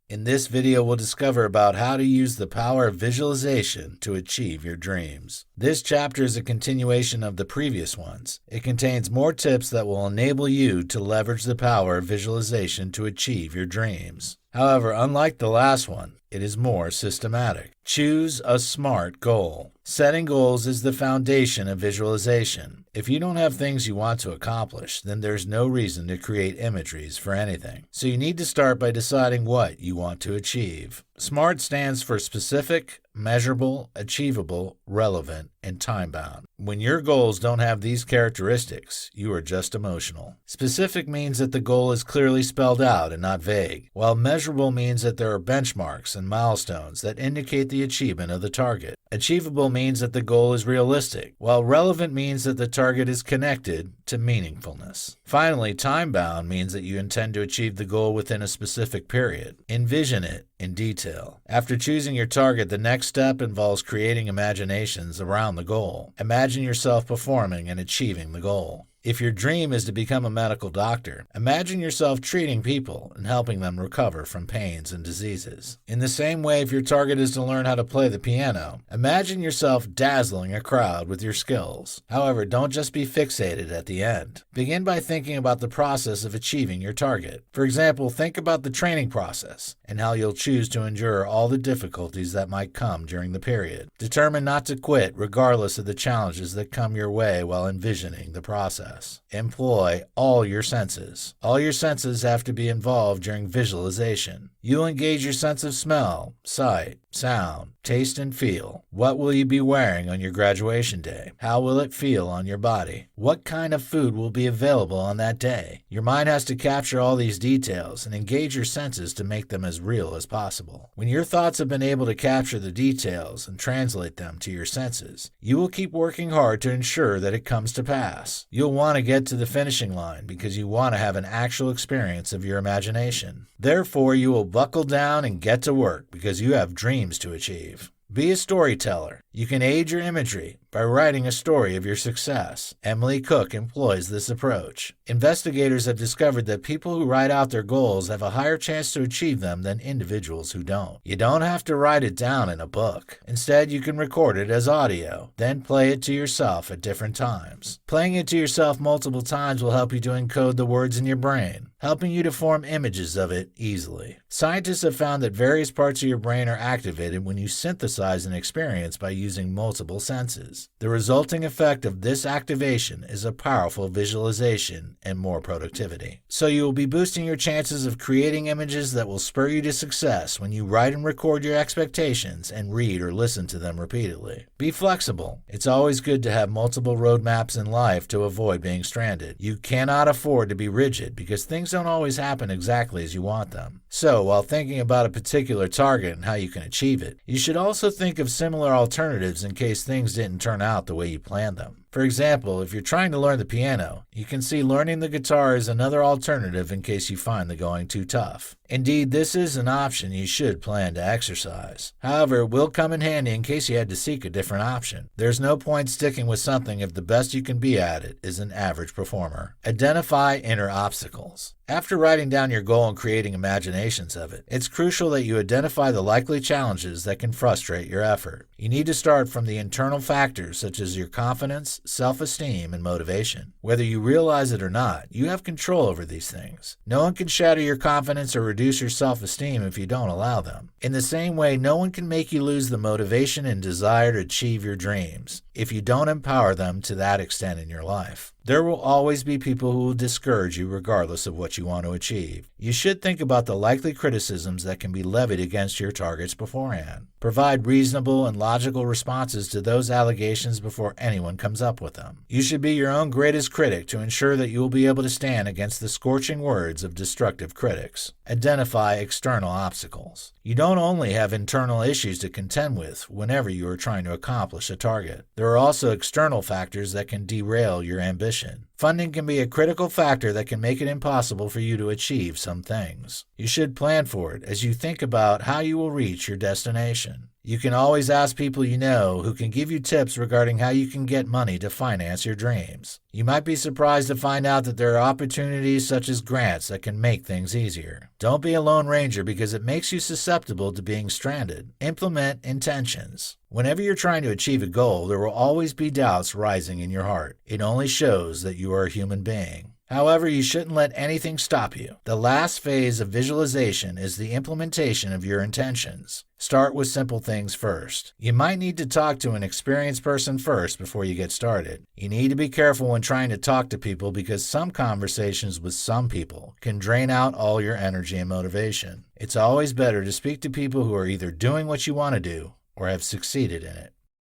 In this video, we'll discover about how to use the power of visualization to achieve your dreams. This chapter is a continuation of the previous ones. It contains more tips that will enable you to leverage the power of visualization to achieve your dreams. However, unlike the last one, it is more systematic. Choose a SMART goal. Setting goals is the foundation of visualization. If you don't have things you want to accomplish, then there's no reason to create imageries for anything. So you need to start by deciding what you want to achieve. SMART stands for specific, measurable, achievable, relevant, and time-bound. When your goals don't have these characteristics, you are just emotional. Specific means that the goal is clearly spelled out and not vague, while measurable means that there are benchmarks and milestones that indicate the achievement of the target. Achievable means that the goal is realistic, while relevant means that the target is connected to meaningfulness. Finally, time-bound means that you intend to achieve the goal within a specific period. Envision it in detail. After choosing your target, the next step involves creating imaginations around the goal. Imagine yourself performing and achieving the goal. If your dream is to become a medical doctor, imagine yourself treating people and helping them recover from pains and diseases. In the same way, if your target is to learn how to play the piano, imagine yourself dazzling a crowd with your skills. However, don't just be fixated at the end. Begin by thinking about the process of achieving your target. For example, think about the training process and how you'll choose to endure all the difficulties that might come during the period. Determine not to quit regardless of the challenges that come your way while envisioning the process. Employ all your senses. All your senses have to be involved during visualization. You'll engage your sense of smell, sight, sound, taste, and feel. What will you be wearing on your graduation day? How will it feel on your body? What kind of food will be available on that day? Your mind has to capture all these details and engage your senses to make them as real as possible. When your thoughts have been able to capture the details and translate them to your senses, you will keep working hard to ensure that it comes to pass. You'll want to get to the finishing line because you want to have an actual experience of your imagination. Therefore, you will buckle down and get to work because you have dreams to achieve. Be a storyteller. You can aid your imagery by writing a story of your success. Emily Cook employs this approach. Investigators have discovered that people who write out their goals have a higher chance to achieve them than individuals who don't. You don't have to write it down in a book. Instead, you can record it as audio, then play it to yourself at different times. Playing it to yourself multiple times will help you to encode the words in your brain, helping you to form images of it easily. Scientists have found that various parts of your brain are activated when you synthesize an experience by using multiple senses. The resulting effect of this activation is a powerful visualization and more productivity. So you will be boosting your chances of creating images that will spur you to success when you write and record your expectations and read or listen to them repeatedly. Be flexible. It's always good to have multiple roadmaps in life to avoid being stranded. You cannot afford to be rigid because things don't always happen exactly as you want them. So, while thinking about a particular target and how you can achieve it, you should also think of similar alternatives in case things didn't turn out the way you planned them. For example, if you're trying to learn the piano, you can see learning the guitar as another alternative in case you find the going too tough. Indeed, this is an option you should plan to exercise. However, it will come in handy in case you had to seek a different option. There's no point sticking with something if the best you can be at it is an average performer. Identify inner obstacles. After writing down your goal and creating imaginations of it, it's crucial that you identify the likely challenges that can frustrate your effort. You need to start from the internal factors such as your confidence, self-esteem, and motivation. Whether you realize it or not, you have control over these things. No one can shatter your confidence or reduce your self-esteem if you don't allow them. In the same way, no one can make you lose the motivation and desire to achieve your dreams if you don't empower them to that extent in your life. There will always be people who will discourage you regardless of what you want to achieve. You should think about the likely criticisms that can be levied against your targets beforehand. Provide reasonable and logical responses to those allegations before anyone comes up with them. You should be your own greatest critic to ensure that you will be able to stand against the scorching words of destructive critics. Identify external obstacles. You don't only have internal issues to contend with whenever you are trying to accomplish a target. There are also external factors that can derail your ambition. Funding can be a critical factor that can make it impossible for you to achieve some things. You should plan for it as you think about how you will reach your destination. You can always ask people you know who can give you tips regarding how you can get money to finance your dreams. You might be surprised to find out that there are opportunities such as grants that can make things easier. Don't be a lone ranger because it makes you susceptible to being stranded. Implement intentions. Whenever you're trying to achieve a goal, there will always be doubts rising in your heart. It only shows that you are a human being. However, you shouldn't let anything stop you. The last phase of visualization is the implementation of your intentions. Start with simple things first. You might need to talk to an experienced person first before you get started. You need to be careful when trying to talk to people because some conversations with some people can drain out all your energy and motivation. It's always better to speak to people who are either doing what you want to do or have succeeded in it.